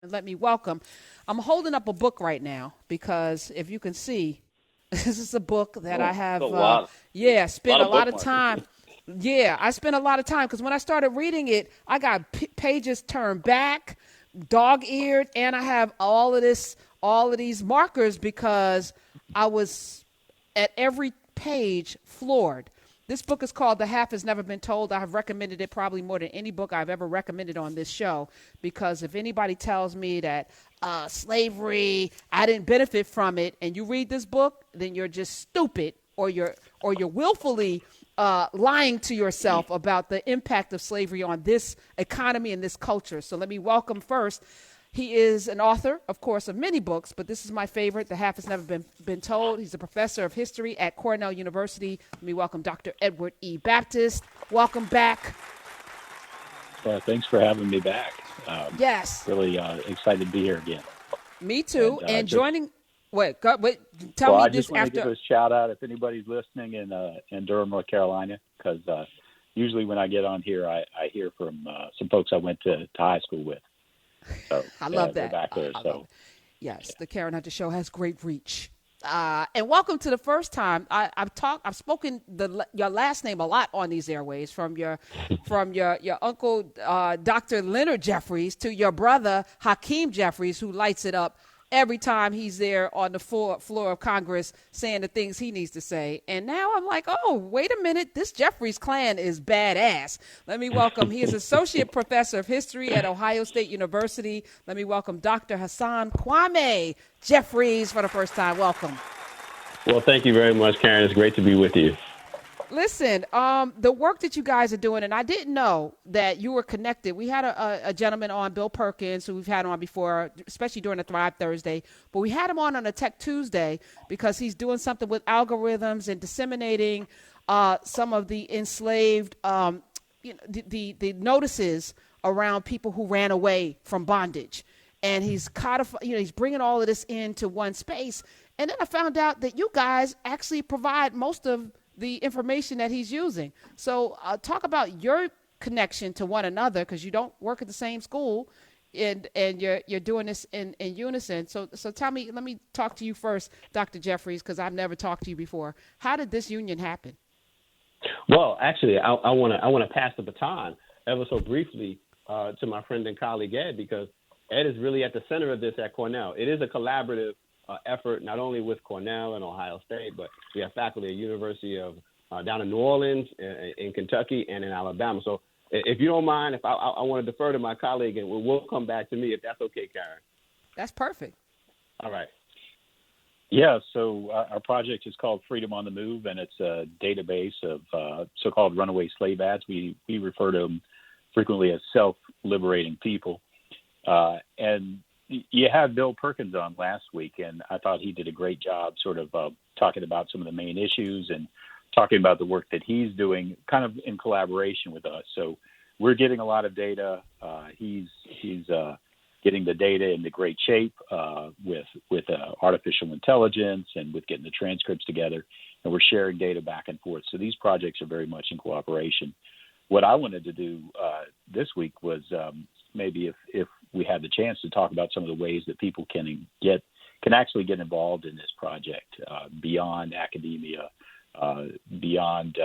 And let me welcome. I'm holding up a book right now because if you can see, this is a book that I Oh, have, a lot, spent lot a of lot of bookmarks. time. Yeah, I spent a lot of time because when I started reading it, I got pages turned back, dog-eared, and I have all of these markers because I was at every page floored. This book is called The Half Has Never Been Told. I have recommended it probably more than any book I've ever recommended on this show because if anybody tells me that slavery, I didn't benefit from it, and you read this book, then you're just stupid or you're willfully lying to yourself about the impact of slavery on this economy and this culture. So let me welcome first. He is an author, of course, of many books, but this is my favorite. The Half Has Never Been Told. He's a professor of history at Cornell University. Let me welcome Dr. Edward E. Baptist. Welcome back. Thanks for having me back. Yes, Really excited to be here again. me too. And And joining, wait, tell well, me I this just want to give after. a shout out if anybody's listening in Durham, North Carolina, because usually when I get on here, I hear from some folks I went to high school with. So I love they're that. back there. I love So it. Yes, the Karen Hunter Show has great reach. And welcome to the first time I've spoken your last name a lot on these airways from your uncle Dr. Leonard Jeffries to your brother Hakeem Jeffries, who lights it up every time he's there on the floor of Congress saying the things he needs to say. And now I'm like, oh, wait a minute, this Jeffries clan is badass. Let me welcome. He is associate professor of history at Ohio State University. Let me welcome Dr. Hassan Kwame Jeffries for the first time. Welcome. Well, thank you very much, Karen. It's great to be with you. Listen, the work that you guys are doing, and I didn't know that you were connected. We had a gentleman on, Bill Perkins, who we've had on before, especially during the Thrive Thursday, but we had him on a Tech Tuesday because he's doing something with algorithms and disseminating some of the enslaved, the notices around people who ran away from bondage. And he's he's bringing all of this into one space. And then I found out that you guys actually provide most of the information that he's using. So talk about your connection to one another because you don't work at the same school, and you're doing this in unison. So tell me, let me talk to you first, Dr. Jeffries, because I've never talked to you before. How did this union happen? Well, actually, I want to pass the baton ever so briefly to my friend and colleague Ed, because Ed is really at the center of this at Cornell. It is a collaborative effort, not only with Cornell and Ohio State, but we have faculty at University of down in New Orleans, in Kentucky, and in Alabama. So if you don't mind, if I want to defer to my colleague, and we'll come back to me if that's okay, Karen. That's perfect. All right. yeah, so our project is called Freedom on the Move, and it's a database of so-called runaway slave ads. We refer to them frequently as self-liberating people, and you had Bill Perkins on last week, and I thought he did a great job sort of talking about some of the main issues and talking about the work that he's doing kind of in collaboration with us. So we're getting a lot of data. He's getting the data into great shape with artificial intelligence and with getting the transcripts together, and we're sharing data back and forth. So these projects are very much in cooperation. What I wanted to do this week was maybe if we had the chance to talk about some of the ways that people can actually get involved in this project beyond academia, beyond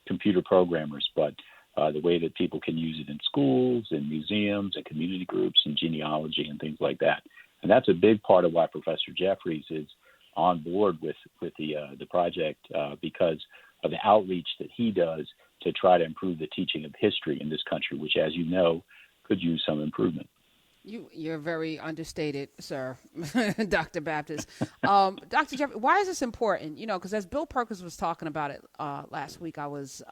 computer programmers, but the way that people can use it in schools and museums and community groups and genealogy and things like that. And that's a big part of why Professor Jeffries is on board with the project because of the outreach that he does to try to improve the teaching of history in this country, which, as you know, could use some improvement. You're very understated, sir, Dr. Baptist. Dr. Jeffrey, why is this important? Because as Bill Perkins was talking about it last week, I was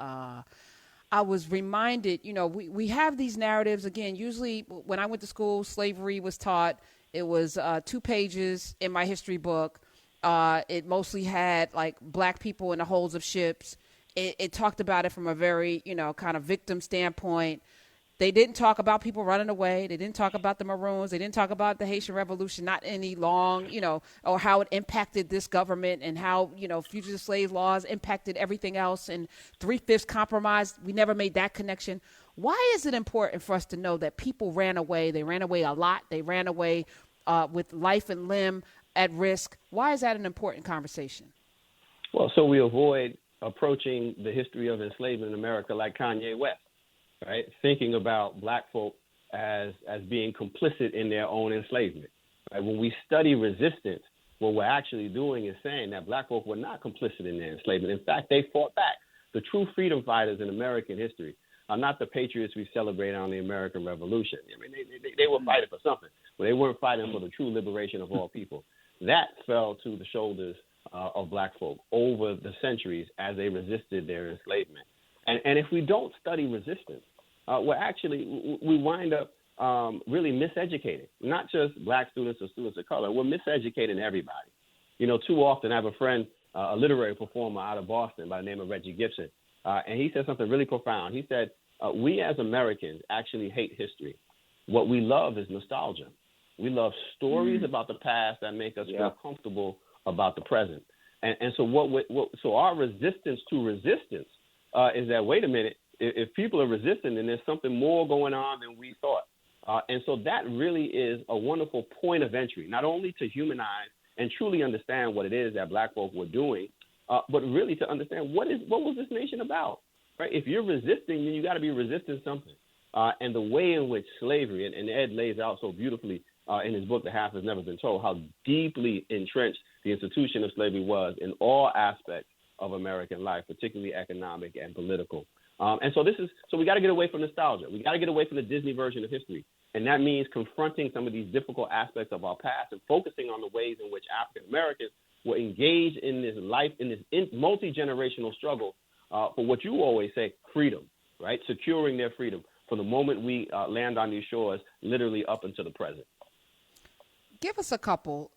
reminded, we have these narratives. Again, usually when I went to school, slavery was taught. It was 2 pages in my history book. It mostly had like black people in the holds of ships. It talked about it from a very, kind of victim standpoint. They didn't talk about people running away. They didn't talk about the Maroons. They didn't talk about the Haitian Revolution, not any long, or how it impacted this government and how, fugitive slave laws impacted everything else. And 3/5 compromise, we never made that connection. Why is it important for us to know that people ran away? They ran away a lot. They ran away with life and limb at risk. Why is that an important conversation? Well, so we avoid approaching the history of enslavement in America like Kanye West, right? Thinking about black folk as being complicit in their own enslavement. Right? When we study resistance, what we're actually doing is saying that black folk were not complicit in their enslavement. In fact, they fought back. The true freedom fighters in American history are not the patriots we celebrate on the American Revolution. I mean, they were fighting for something, but they weren't fighting for the true liberation of all people. That fell to the shoulders of black folk over the centuries as they resisted their enslavement. And if we don't study resistance, we wind up really miseducating, not just black students or students of color. We're miseducating everybody. You know, too often I have a friend, a literary performer out of Boston by the name of Reggie Gibson, and he said something really profound. He said, we as Americans actually hate history. What we love is nostalgia. We love stories about the past that make us feel comfortable about the present. And so so our resistance to resistance is that, wait a minute, if people are resisting, then there's something more going on than we thought. And so that really is a wonderful point of entry, not only to humanize and truly understand what it is that black folk were doing, but really to understand what was this nation about, right? If you're resisting, then you got to be resisting something. And the way in which slavery, and Ed lays out so beautifully in his book, The Half Has Never Been Told, how deeply entrenched the institution of slavery was in all aspects of American life, particularly economic and political. And so we got to get away from nostalgia. We got to get away from the Disney version of history. And that means confronting some of these difficult aspects of our past and focusing on the ways in which African Americans were engaged in this multi-generational struggle for what you always say, freedom, right? Securing their freedom from the moment we land on these shores, literally up until the present. Give us a couple.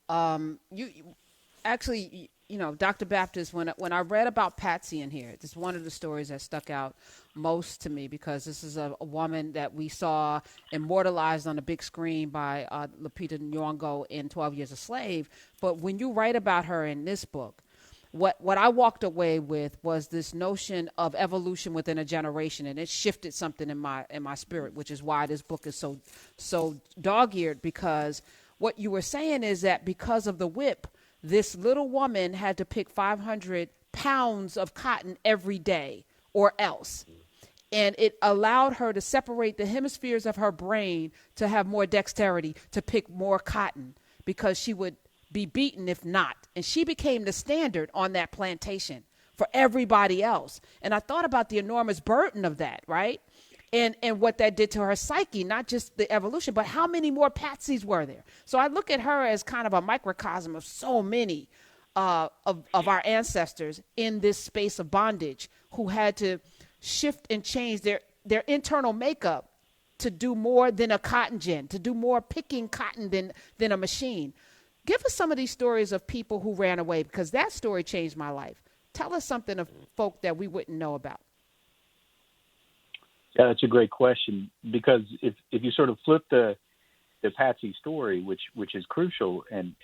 Dr. Baptist, when I read about Patsy in here, this is one of the stories that stuck out most to me because this is a woman that we saw immortalized on the big screen by Lupita Nyong'o in 12 Years a Slave. But when you write about her in this book, what I walked away with was this notion of evolution within a generation, and it shifted something in my spirit, which is why this book is so dog-eared, because what you were saying is that because of the whip, this little woman had to pick 500 pounds of cotton every day or else. And it allowed her to separate the hemispheres of her brain to have more dexterity to pick more cotton because she would be beaten if not. And she became the standard on that plantation for everybody else. And I thought about the enormous burden of that, right? And what that did to her psyche, not just the evolution, but how many more Patsies were there? So I look at her as kind of a microcosm of so many of our ancestors in this space of bondage who had to shift and change their internal makeup to do more than a cotton gin, to do more picking cotton than a machine. Give us some of these stories of people who ran away, because that story changed my life. Tell us something of folk that we wouldn't know about. Yeah, that's a great question, because if you sort of flip the Patsy story, which is crucial and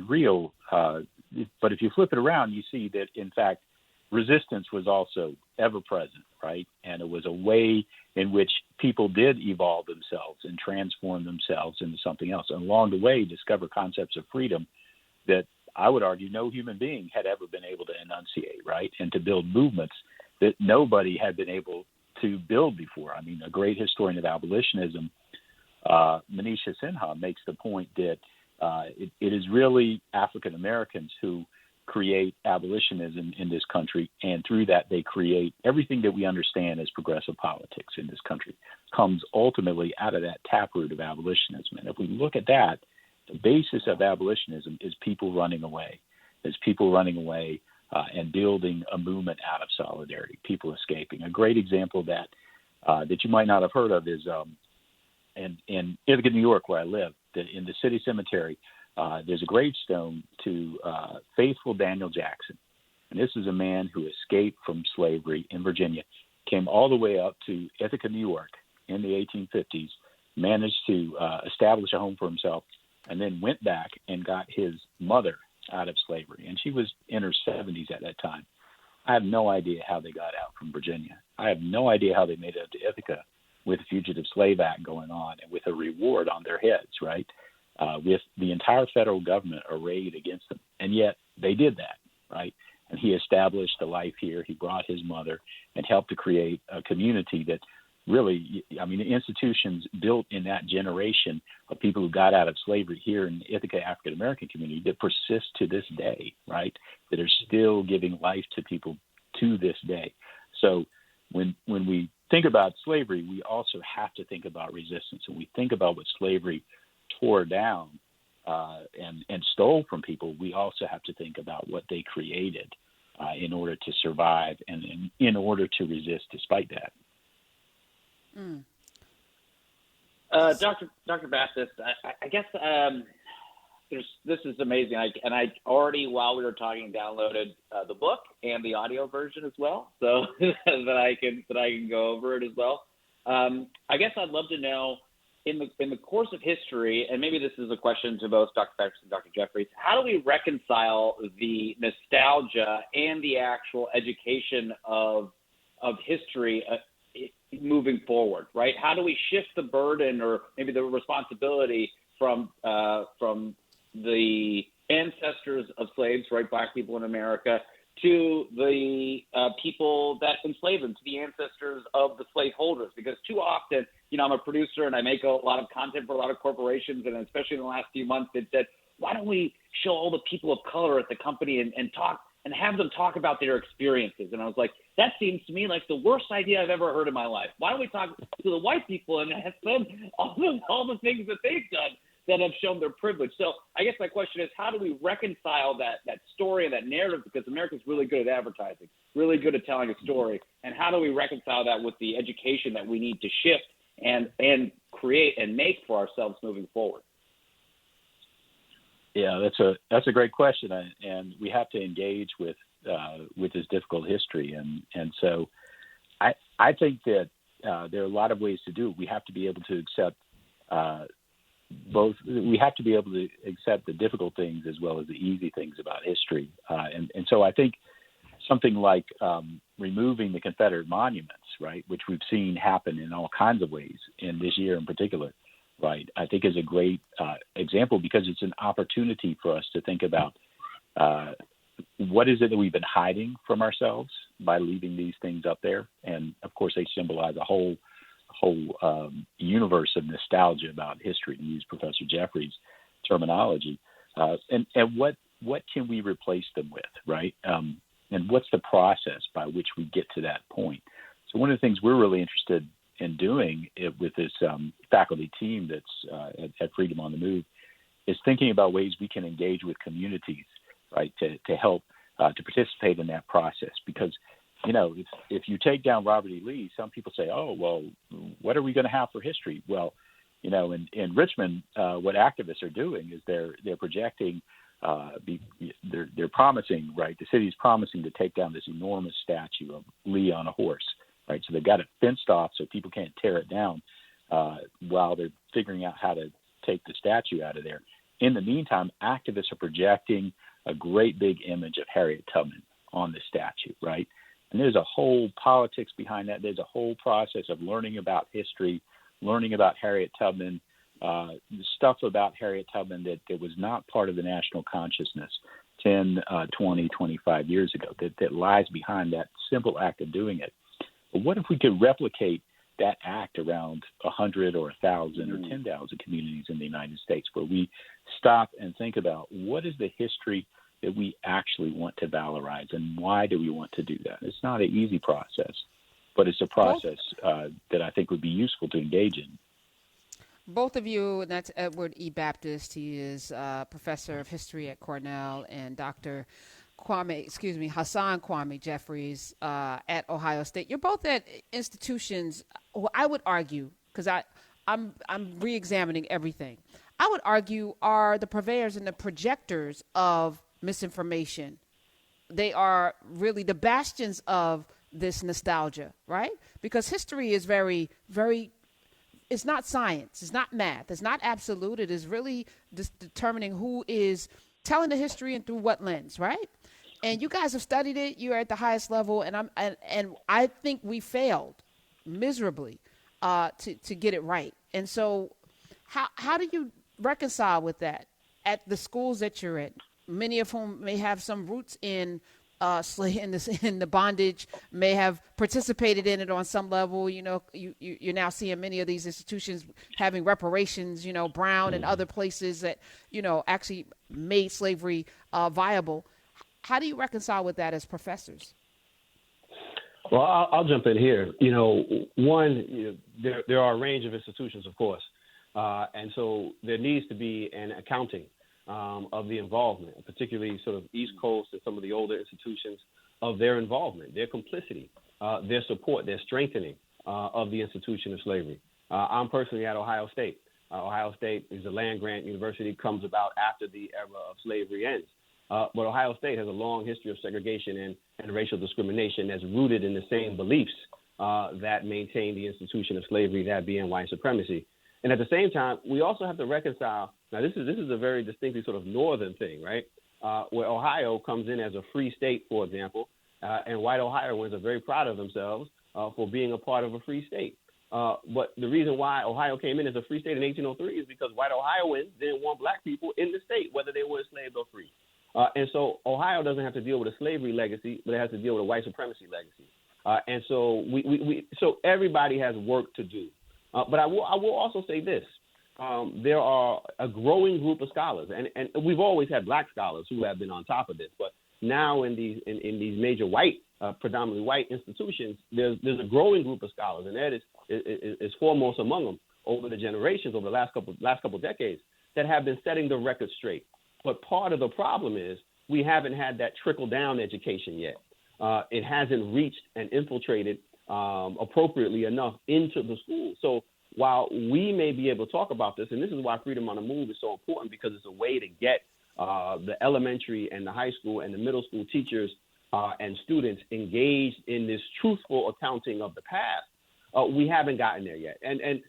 real, but if you flip it around, you see that, in fact, resistance was also ever present, right? And it was a way in which people did evolve themselves and transform themselves into something else. And along the way, discover concepts of freedom that I would argue no human being had ever been able to enunciate, right? And to build movements that nobody had been able to build before. I mean, a great historian of abolitionism, Manisha Sinha, makes the point that it is really African Americans who create abolitionism in this country, and through that they create everything that we understand as progressive politics in this country comes ultimately out of that taproot of abolitionism. And if we look at that, the basis of abolitionism is people running away. And building a movement out of solidarity, people escaping. A great example of that that you might not have heard of is in Ithaca, New York, where I live, that in the city cemetery, there's a gravestone to faithful Daniel Jackson. And this is a man who escaped from slavery in Virginia, came all the way up to Ithaca, New York in the 1850s, managed to establish a home for himself, and then went back and got his mother out of slavery. And she was in her 70s at that time. I have no idea how they got out from Virginia. I have no idea how they made it up to Ithaca. with the Fugitive Slave Act going on and with a reward on their heads, right? With the entire federal government arrayed against them. And yet they did that, right? And he established a life here. He brought his mother and helped to create a community that really, I mean, the institutions built in that generation of people who got out of slavery here in the Ithaca African American community that persist to this day, right? That are still giving life to people to this day. So when we think about slavery, we also have to think about resistance. When we think about what slavery tore down and stole from people, we also have to think about what they created in order to survive and in order to resist despite that. Mm. Dr. Baptist, I guess this is amazing. I already, while we were talking, downloaded the book and the audio version as well, so that I can go over it as well. I guess I'd love to know, in the course of history, and maybe this is a question to both Dr. Baptist and Dr. Jeffries, how do we reconcile the nostalgia and the actual education of history moving forward, right? How do we shift the burden or maybe the responsibility from the ancestors of slaves, right, Black people in America, to the people that enslaved them, to the ancestors of the slaveholders? Because too often, I'm a producer and I make a lot of content for a lot of corporations, and especially in the last few months, it said, why don't we show all the people of color at the company and talk and have them talk about their experiences? And I was like, that seems to me like the worst idea I've ever heard in my life. Why don't we talk to the white people and have them all the things that they've done that have shown their privilege? So I guess my question is, how do we reconcile that story and that narrative? Because America's really good at advertising, really good at telling a story. And how do we reconcile that with the education that we need to shift and create and make for ourselves moving forward? Yeah, that's a great question, and we have to engage with this difficult history, and so I think that there are a lot of ways to do it. We have to be able to accept both. We have to be able to accept the difficult things as well as the easy things about history, and so I think something like removing the Confederate monuments, right, which we've seen happen in all kinds of ways in this year in particular. Right, I think is a great example, because it's an opportunity for us to think about what is it that we've been hiding from ourselves by leaving these things up there. And of course, they symbolize a whole universe of nostalgia about history, to use Professor Jeffries' terminology. And what can we replace them with, right? And what's the process by which we get to that point? So one of the things we're really interested in doing it with this faculty team that's at Freedom on the Move is thinking about ways we can engage with communities, right, to help to participate in that process. Because, if you take down Robert E. Lee, some people say, oh, well, what are we going to have for history? Well, in Richmond, what activists are doing is they're projecting, they're promising, right, the city is promising to take down this enormous statue of Lee on a horse. Right, so they've got it fenced off so people can't tear it down while they're figuring out how to take the statue out of there. In the meantime, activists are projecting a great big image of Harriet Tubman on the statue, right? And there's a whole politics behind that. There's a whole process of learning about history, learning about Harriet Tubman, stuff about Harriet Tubman that was not part of the national consciousness 10, 20, 25 years ago, that lies behind that simple act of doing it. But what if we could replicate that act around 100 or 1,000 or 10,000 communities in the United States, where we stop and think about what is the history that we actually want to valorize, and why do we want to do that? It's not an easy process, but it's a process that I think would be useful to engage in. Both of you, and that's Edward E. Baptist. He is professor of history at Cornell, and Dr. Hassan Kwame Jeffries at Ohio State. You're both at institutions, I would argue, because I'm re-examining everything. I would argue are the purveyors and the projectors of misinformation. They are really the bastions of this nostalgia, right? Because history is very, very, it's not science, it's not math, it's not absolute. It is really just determining who is telling the history and through what lens, right? And you guys have studied it. You're at the highest level, and I think we failed miserably. to get it right. And so how do you reconcile with that at the schools that you're in, many of whom may have some roots in in the bondage, may have participated in it on some level. You're now seeing many of these institutions having reparations, Brown and other places that, actually made slavery viable. How do you reconcile with that as professors? Well, I'll jump in here. One, there are a range of institutions, of course. And so there needs to be an accounting of the involvement, particularly sort of East Coast and some of the older institutions, of their involvement, their complicity, their support, their strengthening of the institution of slavery. I'm personally at Ohio State. Ohio State is a land-grant university, comes about after the era of slavery ends. But Ohio State has a long history of segregation and racial discrimination that's rooted in the same beliefs that maintain the institution of slavery, that being white supremacy. And at the same time, we also have to reconcile. Now, this is a very distinctly sort of northern thing, right? Where Ohio comes in as a free state, for example, and white Ohioans are very proud of themselves for being a part of a free state. But the reason why Ohio came in as a free state in 1803 is because white Ohioans didn't want black people in the state, whether they were enslaved or free. And so Ohio doesn't have to deal with a slavery legacy, but it has to deal with a white supremacy legacy. And so so everybody has work to do. But I will also say this. There are a growing group of scholars, and we've always had black scholars who have been on top of this. But now in these major white, predominantly white institutions, there's a growing group of scholars, and that is foremost among them over the generations, over the last couple decades, that have been setting the record straight. But part of the problem is we haven't had that trickle-down education yet. It hasn't reached and infiltrated appropriately enough into the school. So while we may be able to talk about this, and this is why Freedom on the Move is so important, because it's a way to get the elementary and the high school and the middle school teachers and students engaged in this truthful accounting of the past, we haven't gotten there yet. And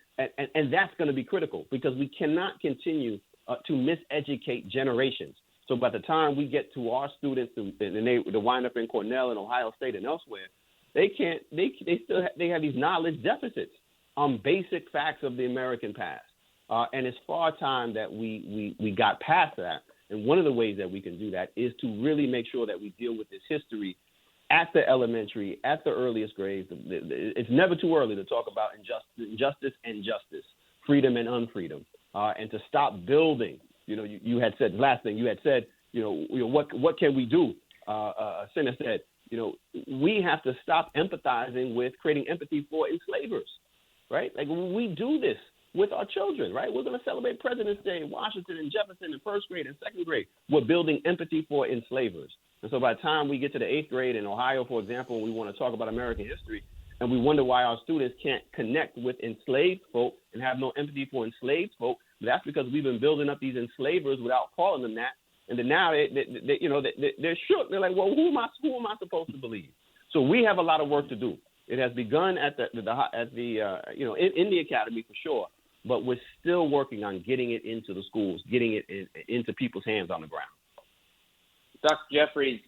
that's going to be critical, because we cannot continue to miseducate generations. So by the time we get to our students and they wind up in Cornell and Ohio State and elsewhere, they have these knowledge deficits on basic facts of the American past. And it's far time that we got past that. And one of the ways that we can do that is to really make sure that we deal with this history at the elementary, at the earliest grades. It's never too early to talk about injustice and justice, freedom and unfreedom, and to stop building. You had said, last thing you had said, what can we do? Senator said, we have to stop empathizing with creating empathy for enslavers, right? Like, we do this with our children, right? We're going to celebrate President's Day in Washington and Jefferson in first grade and second grade. We're building empathy for enslavers. And so by the time we get to the eighth grade in Ohio, for example, and we want to talk about American history, and we wonder why our students can't connect with enslaved folk and have no empathy for enslaved folk, that's because we've been building up these enslavers without calling them that. And then now they're shook. They're like, well, who am I supposed to believe? So we have a lot of work to do. It has begun in the academy for sure, but we're still working on getting it into the schools, getting it into people's hands on the ground. Dr. Jeffries,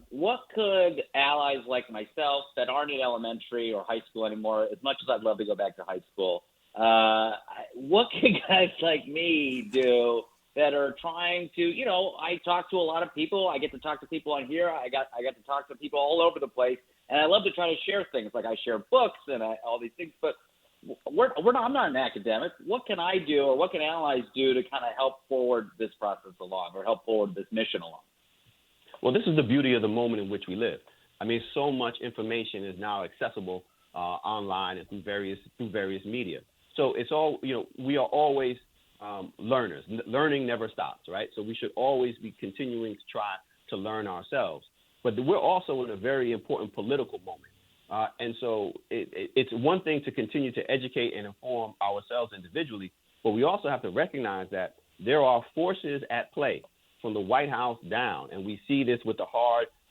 what could allies like myself that aren't in elementary or high school anymore, as much as I'd love to go back to high school, what can guys like me do that are trying to, I talk to a lot of people. I get to talk to people on here. I got to talk to people all over the place. And I love to try to share things. Like, I share books and all these things. But I'm not an academic. What can I do, or what can allies do to kind of help forward this process along, or help forward this mission along? Well, this is the beauty of the moment in which we live. I mean, so much information is now accessible online and through various media. So it's all, we are always learners. Learning never stops, right? So we should always be continuing to try to learn ourselves. But we're also in a very important political moment. And so it's one thing to continue to educate and inform ourselves individually, but we also have to recognize that there are forces at play from the White House down. And we see this with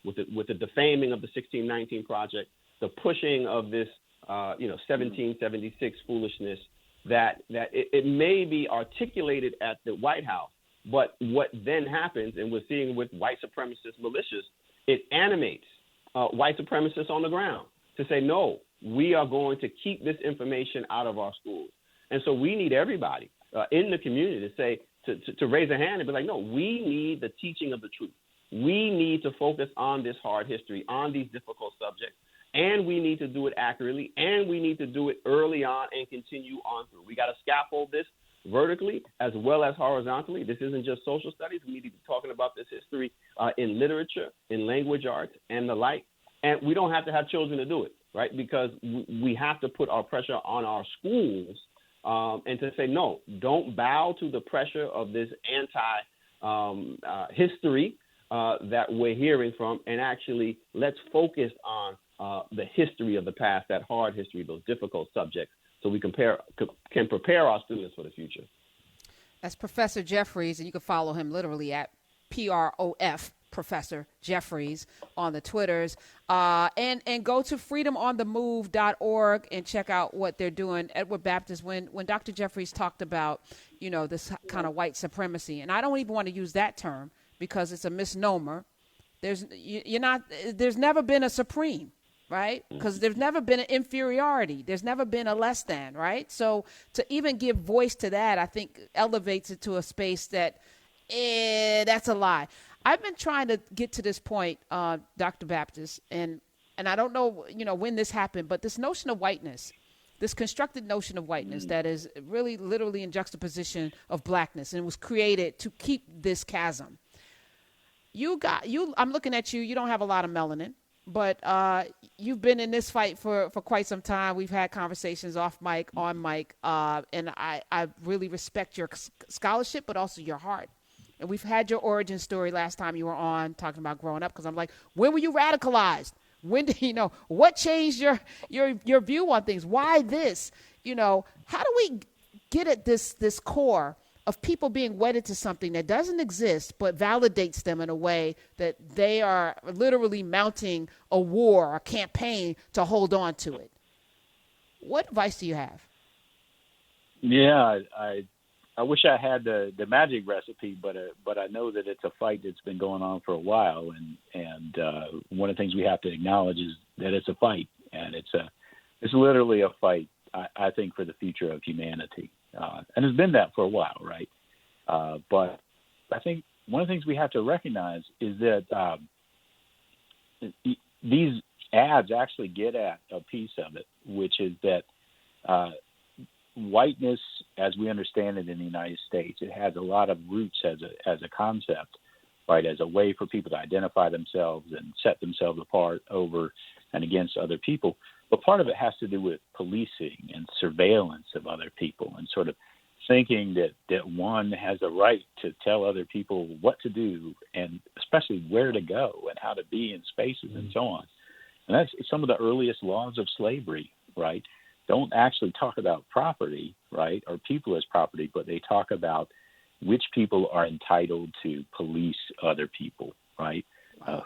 with the defaming of the 1619 Project, the pushing of this, 1776 foolishness, that it may be articulated at the White House, but what then happens, and we're seeing with white supremacist militias, it animates white supremacists on the ground to say, no, we are going to keep this information out of our schools. And so we need everybody in the community to say, to raise a hand and be like, no, we need the teaching of the truth. We need to focus on this hard history, on these difficult subjects, and we need to do it accurately, and we need to do it early on and continue on through. We got to scaffold this vertically as well as horizontally. This isn't just social studies. We need to be talking about this history in literature, in language arts, and the like. And we don't have to have children to do it, right? Because we have to put our pressure on our schools and to say, no, don't bow to the pressure of this anti-history that we're hearing from, and actually let's focus on the history of the past, that hard history, those difficult subjects, so we can prepare our students for the future. That's Professor Jeffries, and you can follow him literally at PROF, Professor Jeffries, on the Twitters. And go to freedomonthemove.org and check out what they're doing. Edward Baptist, when Dr. Jeffries talked about, this kind of white supremacy, and I don't even want to use that term because it's a misnomer. There's never been a supreme, right? Because there's never been an inferiority. There's never been a less than, right? So to even give voice to that, I think elevates it to a space that, that's a lie. I've been trying to get to this point, Dr. Baptist, and I don't know, when this happened, but this notion of whiteness, this constructed notion of whiteness that is really literally in juxtaposition of blackness, and it was created to keep this chasm. I'm looking at you. You don't have a lot of melanin, but you've been in this fight for quite some time. We've had conversations off mic, on mic, and I really respect your scholarship, but also your heart. And we've had your origin story last time you were on talking about growing up, because I'm like, when were you radicalized? When did what changed your view on things? Why this? How do we get at this core of people being wedded to something that doesn't exist but validates them in a way that they are literally mounting a war, a campaign to hold on to it? What advice do you have? Yeah, I wish I had the magic recipe, but I know that it's a fight that's been going on for a while, and one of the things we have to acknowledge is that it's a fight, and it's literally a fight, I think, for the future of humanity, and it's been that for a while, right? But I think one of the things we have to recognize is that these ads actually get at a piece of it, which is that whiteness, as we understand it in the United States, it has a lot of roots as a concept, right, as a way for people to identify themselves and set themselves apart over and against other people. But part of it has to do with policing and surveillance of other people, and sort of thinking that one has a right to tell other people what to do, and especially where to go and how to be in spaces and so on. And that's some of the earliest laws of slavery, right? Don't actually talk about property, right, or people as property, but they talk about which people are entitled to police other people, right?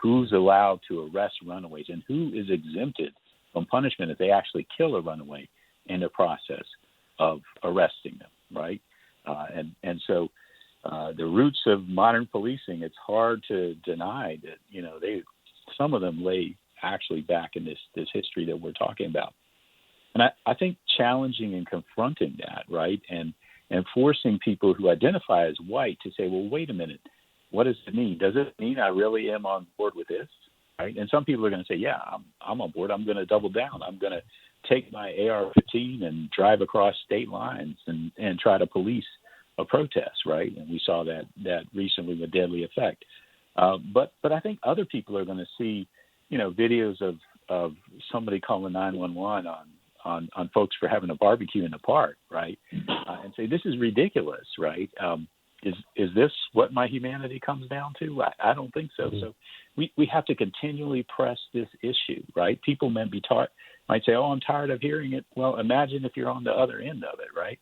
Who's allowed to arrest runaways, and who is exempted from punishment if they actually kill a runaway in the process of arresting them, right? And so the roots of modern policing, it's hard to deny that, some of them lay actually back in this history that we're talking about. And I think challenging and confronting that, right, and forcing people who identify as white to say, well, wait a minute, what does it mean? Does it mean I really am on board with this, right? And some people are going to say, yeah, I'm on board. I'm going to double down. I'm going to take my AR-15 and drive across state lines and try to police a protest, right? And we saw that recently with deadly effect. But I think other people are going to see, videos of somebody calling 911 on folks for having a barbecue in the park, right? And say, this is ridiculous, right? Is this what my humanity comes down to? I don't think so. So we have to continually press this issue, right? People might say, oh, I'm tired of hearing it. Well, imagine if you're on the other end of it, right?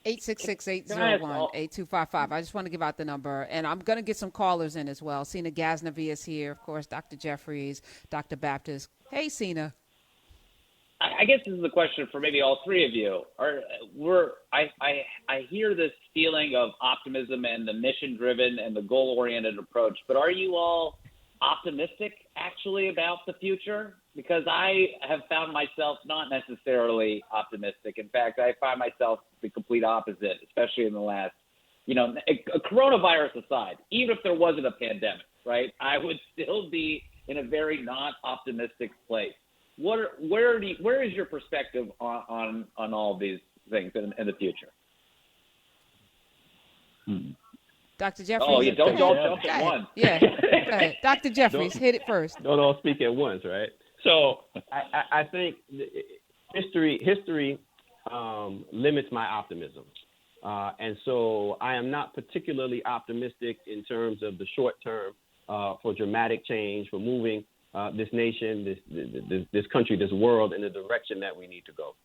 866-801-8255. I just want to give out the number, and I'm going to get some callers in as well. Sina Ghaznavi is here, of course, Dr. Jeffries, Dr. Baptist. Hey, Sina. I guess this is a question for maybe all three of you. I hear this feeling of optimism and the mission-driven and the goal-oriented approach, but are you all optimistic actually about the future? because I have found myself not necessarily optimistic. In fact, I find myself the complete opposite, especially in the last, a coronavirus aside, even if there wasn't a pandemic, right? I would still be in a very not optimistic place. Where is your perspective on all of these things in the future? Dr. Jeffries. Oh, you don't jump at once. Yeah. Go ahead. Dr. Jeffries, hit it first. Don't all speak at once, right? So I think history limits my optimism. And so I am not particularly optimistic in terms of the short term for dramatic change, for moving this nation, this country, this world in the direction that we need to go.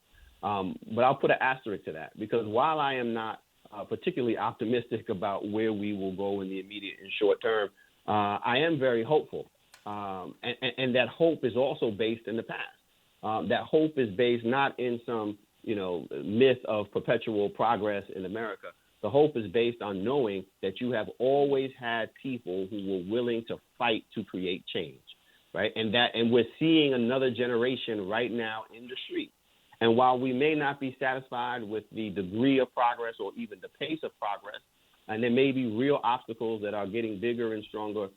But I'll put an asterisk to that, because while I am not particularly optimistic about where we will go in the immediate and short term, I am very hopeful. And that hope is also based in the past. That hope is based not in some myth of perpetual progress in America. The hope is based on knowing that you have always had people who were willing to fight to create change, right? And we're seeing another generation right now in the street. And while we may not be satisfied with the degree of progress or even the pace of progress, and there may be real obstacles that are getting bigger and stronger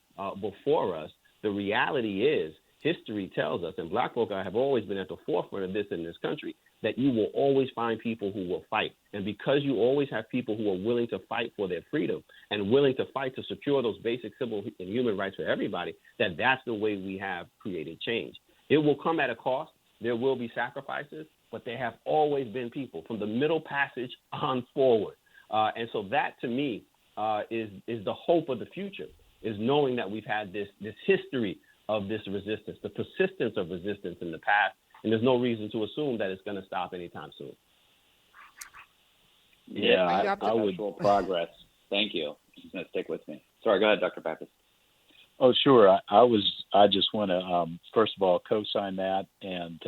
before us, the reality is history tells us, and Black folk have always been at the forefront of this in this country, that you will always find people who will fight. And because you always have people who are willing to fight for their freedom and willing to fight to secure those basic civil and human rights for everybody, that's the way we have created change. It will come at a cost. There will be sacrifices, but there have always been people from the Middle Passage on forward. And so that, to me, is the hope of the future, is knowing that we've had this history of this resistance, the persistence of resistance in the past, and there's no reason to assume that it's going to stop anytime soon. Yeah, I would. Progress. Thank you. It's going to stick with me. Sorry, go ahead, Dr. Baptist. Oh, sure. I just want to, first of all, co-sign that. And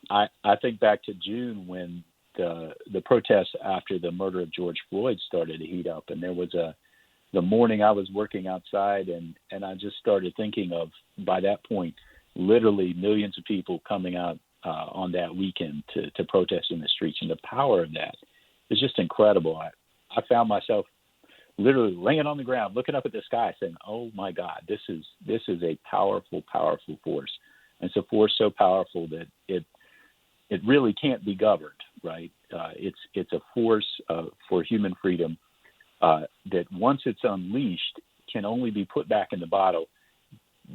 I think back to June when the protests after the murder of George Floyd started to heat up. And there was the morning I was working outside, and I just started thinking of, by that point, literally millions of people coming out on that weekend to protest in the streets. And the power of that is just incredible. I found myself literally laying on the ground, looking up at the sky, saying, "Oh my God, this is a powerful, powerful force." And it's a force so powerful that it really can't be governed, right? It's a force for human freedom that once it's unleashed can only be put back in the bottle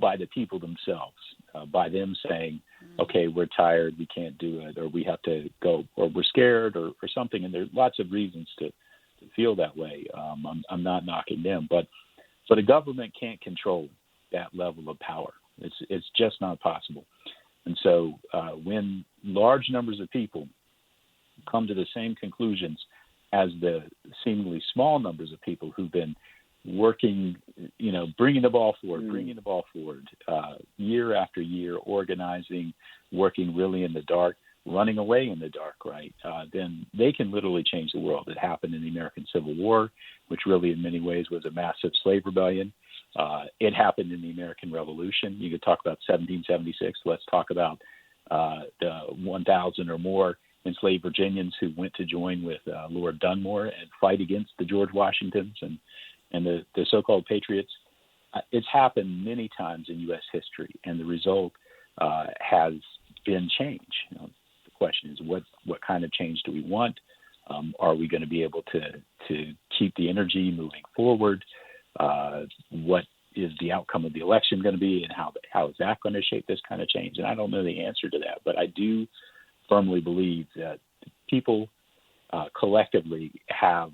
by the people themselves, by them saying, "Okay, we're tired, we can't do it, or we have to go, or we're scared, or something." And there's lots of reasons to feel that way. I'm not knocking them, but a government can't control that level of power. It's just not possible. And so when large numbers of people come to the same conclusions as the seemingly small numbers of people who've been working, bringing the ball forward, year after year, organizing, working really in the dark, running away in the dark, right? Then they can literally change the world. It happened in the American Civil War, which really in many ways was a massive slave rebellion. It happened in the American Revolution. You could talk about 1776. Let's talk about the 1,000 or more enslaved Virginians who went to join with Lord Dunmore and fight against the George Washingtons and the so-called patriots. It's happened many times in U.S. history, and the result has been change. The question is, what kind of change do we want? Are we going to be able to keep the energy moving forward? What is the outcome of the election going to be, and how is that going to shape this kind of change? And I don't know the answer to that, but I do firmly believe that people collectively have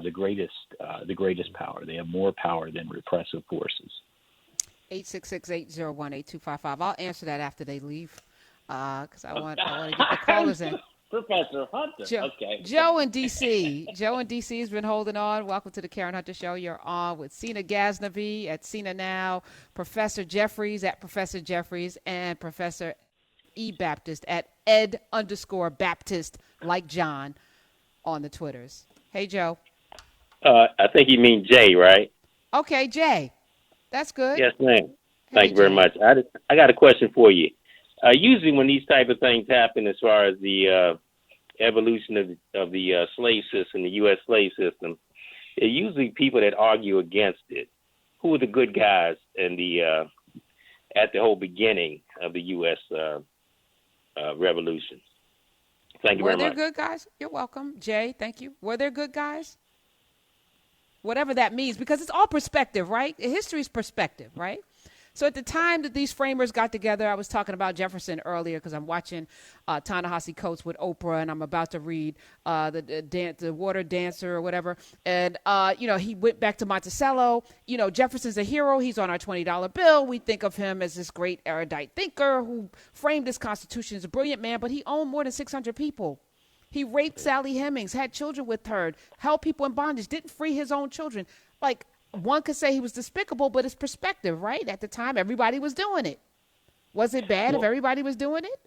the greatest power. They have more power than repressive forces. 866-801-8255. I'll answer that after they leave, because I want to get the callers in. Professor Hunter. Okay. Joe in D.C. has been holding on. Welcome to the Karen Hunter Show. You're on with Sina Ghaznavi at Sina Now, Professor Jeffries at Professor Jeffries, and Professor E. Baptist at Ed_Baptist, like John, on the Twitters. Hey, Joe. I think you mean Jay, right? Okay, Jay. That's good. Yes, ma'am. Hey, Thank you very Jay. much. I got a question for you. Usually when these type of things happen, as far as the evolution of the slave system, the U.S. slave system, they're usually people that argue against it. Who were the good guys in the at the whole beginning of the U.S. Revolution? Thank you very much. Were there good guys? You're welcome. Jay, thank you. Were there good guys? Whatever that means, because it's all perspective, right? History is perspective, right? So at the time that these framers got together, I was talking about Jefferson earlier because I'm watching Ta-Nehisi Coates with Oprah, and I'm about to read the Water Dancer or whatever. And, he went back to Monticello. Jefferson's a hero. He's on our $20 bill. We think of him as this great erudite thinker who framed this Constitution. He's a brilliant man, but he owned more than 600 people. He raped Sally Hemings, had children with her, held people in bondage, didn't free his own children. Like, one could say he was despicable, but it's perspective, right? At the time, everybody was doing it. Was it bad if everybody was doing it?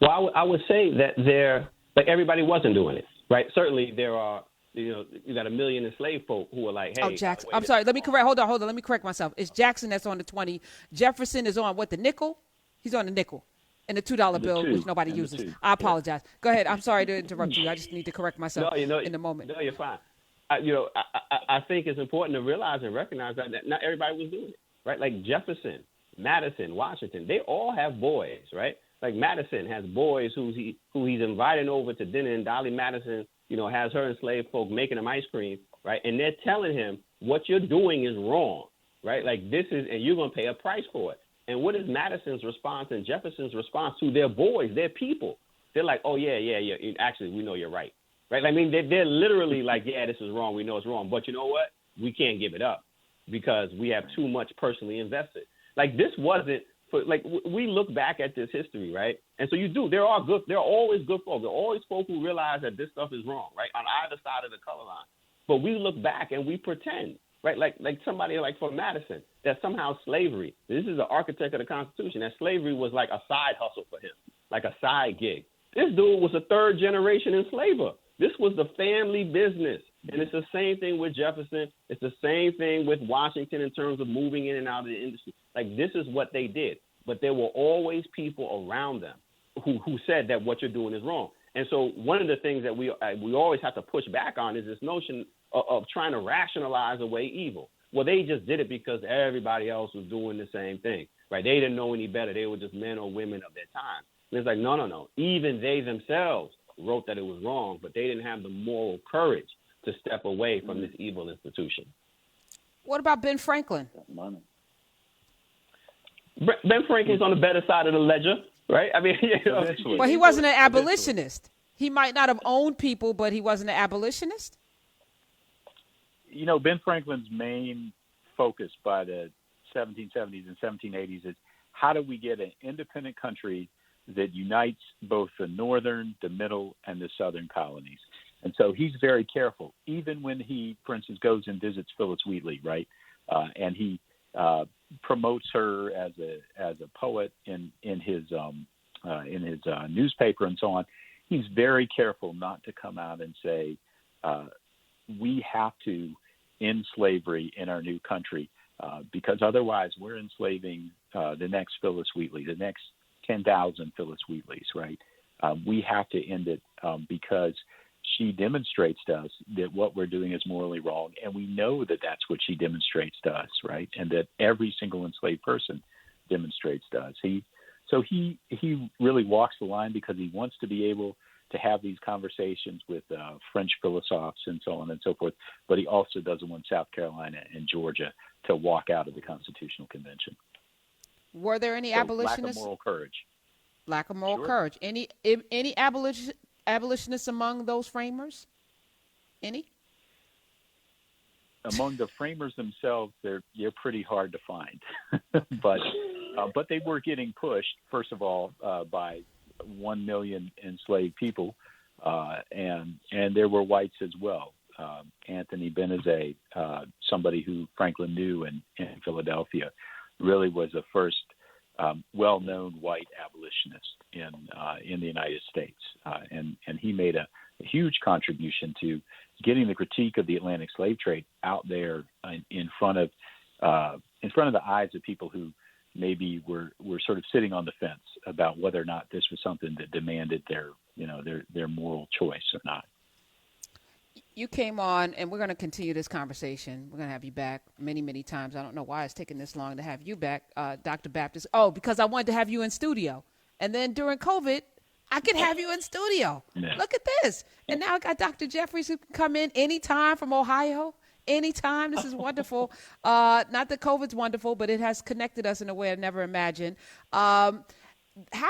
Well, I would say that everybody wasn't doing it, right? Certainly there are, you got a million enslaved folk who are like, hey. Oh, Jackson. I'm sorry. Let me correct. Hold on. Let me correct myself. It's Jackson that's on the 20. Jefferson is on the nickel? He's on the nickel. And the $2 bill, which nobody uses. I apologize. Yeah. Go ahead. I'm sorry to interrupt you. I just need to correct myself in the moment. No, you're fine. I think it's important to realize and recognize that not everybody was doing it, right? Like Jefferson, Madison, Washington, they all have boys, right? Like Madison has boys who he's inviting over to dinner, and Dolly Madison, has her enslaved folk making him ice cream, right? And they're telling him what you're doing is wrong, right? Like and you're going to pay a price for it. And what is Madison's response and Jefferson's response to their boys, their people? They're like, oh, yeah. Actually, we know you're right. Right? I mean, they're literally like, yeah, this is wrong. We know it's wrong. But you know what? We can't give it up because we have too much personally invested. Like this wasn't we look back at this history, right? And so there are always good folk. There are always folk who realize that this stuff is wrong, right? On either side of the color line. But we look back and we pretend, right? Like somebody like for Madison, that somehow slavery, this is the architect of the Constitution, that slavery was like a side hustle for him, like a side gig. This dude was a third generation enslaver. This was the family business. And it's the same thing with Jefferson. It's the same thing with Washington in terms of moving in and out of the industry. Like, this is what they did. But there were always people around them who said that what you're doing is wrong. And so one of the things that we always have to push back on is this notion of trying to rationalize away evil. Well, they just did it because everybody else was doing the same thing, right? They didn't know any better. They were just men or women of their time. And it's like, no. Even they themselves wrote that it was wrong, but they didn't have the moral courage to step away from this evil institution. What about Ben Franklin? Ben Franklin's on the better side of the ledger, right? I mean, But he wasn't an abolitionist. He might not have owned people, but he wasn't an abolitionist. Ben Franklin's main focus by the 1770s and 1780s is how do we get an independent country that unites both the northern, the middle, and the southern colonies. And so he's very careful, even when he, for instance, goes and visits Phyllis Wheatley, right? And he promotes her as a poet in his newspaper and so on. He's very careful not to come out and say we have to end slavery in our new country because otherwise we're enslaving the next Phyllis Wheatley, the next 10,000 Phyllis Wheatleys, right? We have to end it because she demonstrates to us that what we're doing is morally wrong, and we know that that's what she demonstrates to us, right? And that every single enslaved person demonstrates to us. He really walks the line because he wants to be able to have these conversations with French philosophers and so on and so forth, but he also doesn't want South Carolina and Georgia to walk out of the Constitutional Convention. Were there any abolitionists? Lack of moral courage. Lack of moral courage. Any abolitionists among those framers? Any? Among the framers themselves, they're pretty hard to find, but they were getting pushed. First of all, by 1 million enslaved people, and there were whites as well. Anthony Benezet, somebody who Franklin knew in Philadelphia, really was the first well-known white abolitionist in the United States, and he made a huge contribution to getting the critique of the Atlantic slave trade out there in front of the eyes of people who maybe we're sort of sitting on the fence about whether or not this was something that demanded their moral choice or not. You came on, and we're going to continue this conversation. We're going to have you back many, many times. I don't know why it's taking this long to have you back, Dr. Baptist. Oh, because I wanted to have you in studio. And then during COVID, I could have you in studio. Yeah. Look at this. And now I got Dr. Jeffries who can come in anytime from Ohio. Anytime. This is wonderful. Not that COVID's wonderful, but it has connected us in a way I never imagined. How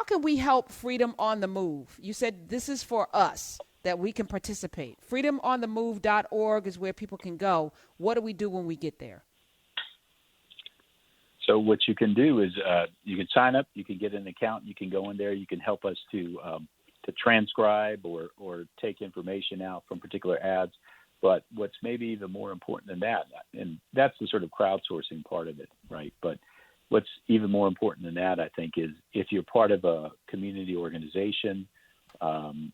can we help Freedom on the Move? You said this is for us, that we can participate. freedomonthemove.org is where people can go. What do we do when we get there? So what you can do is you can sign up, you can get an account, you can go in there, you can help us to transcribe or take information out from particular ads. But what's maybe even more important than that, and that's the sort of crowdsourcing part of it, right? But what's even more important than that, I think, is if you're part of a community organization,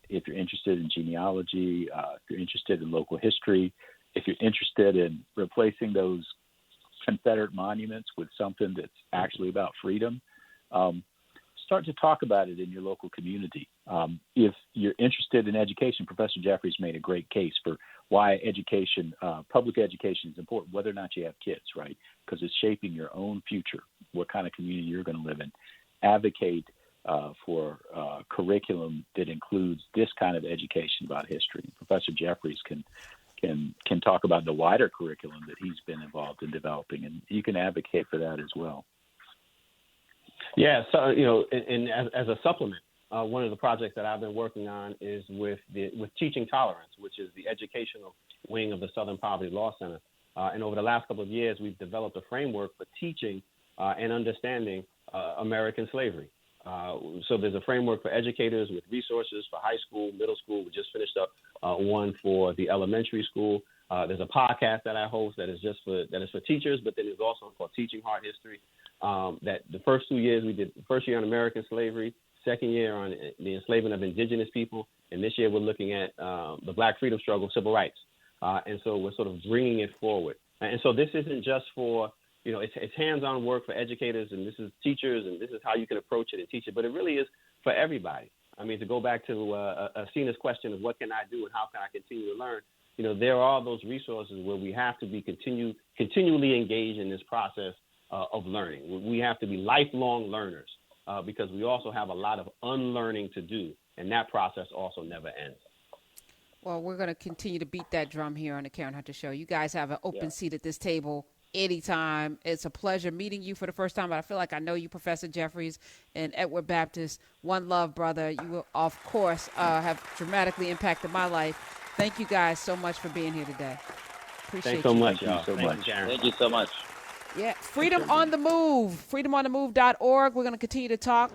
if you're interested in genealogy, if you're interested in local history, if you're interested in replacing those Confederate monuments with something that's actually about freedom, start to talk about it in your local community. If you're interested in education, Professor Jeffries made a great case for why education, public education is important, whether or not you have kids, right? Because it's shaping your own future, what kind of community you're going to live in. Advocate for curriculum that includes this kind of education about history. Professor Jeffries can talk about the wider curriculum that he's been involved in developing, and you can advocate for that as well. Yeah, so and as a supplement, one of the projects that I've been working on is with Teaching Tolerance, which is the educational wing of the Southern Poverty Law Center. And over the last couple of years, we've developed a framework for teaching and understanding American slavery. So there's a framework for educators with resources for high school, middle school. We just finished up one for the elementary school. There's a podcast that I host that is for teachers, but then there's also called Teaching Hard History. That the first 2 years we did, the first year on American slavery, second year on the enslavement of indigenous people, and this year we're looking at the Black freedom struggle, civil rights. And so we're sort of bringing it forward. And so this isn't just for, it's hands-on work for educators, and this is teachers, and this is how you can approach it and teach it. But it really is for everybody. I mean, to go back to Sina's question of what can I do and how can I continue to learn, there are those resources where we have to be continually engaged in this process of learning. We have to be lifelong learners because we also have a lot of unlearning to do, and that process also never ends. Well, we're going to continue to beat that drum here on the Karen Hunter Show. You guys have an open seat at this table anytime. It's a pleasure meeting you for the first time, but I feel like I know you, Professor Jeffries and Edward Baptist. One love, brother. You will, of course, have dramatically impacted my life. Thank you guys so much for being here today. Appreciate Thanks so you. much, y'all. Thank you so much. Yeah, Freedom on the Move, freedomonthemove.org. We're going to continue to talk.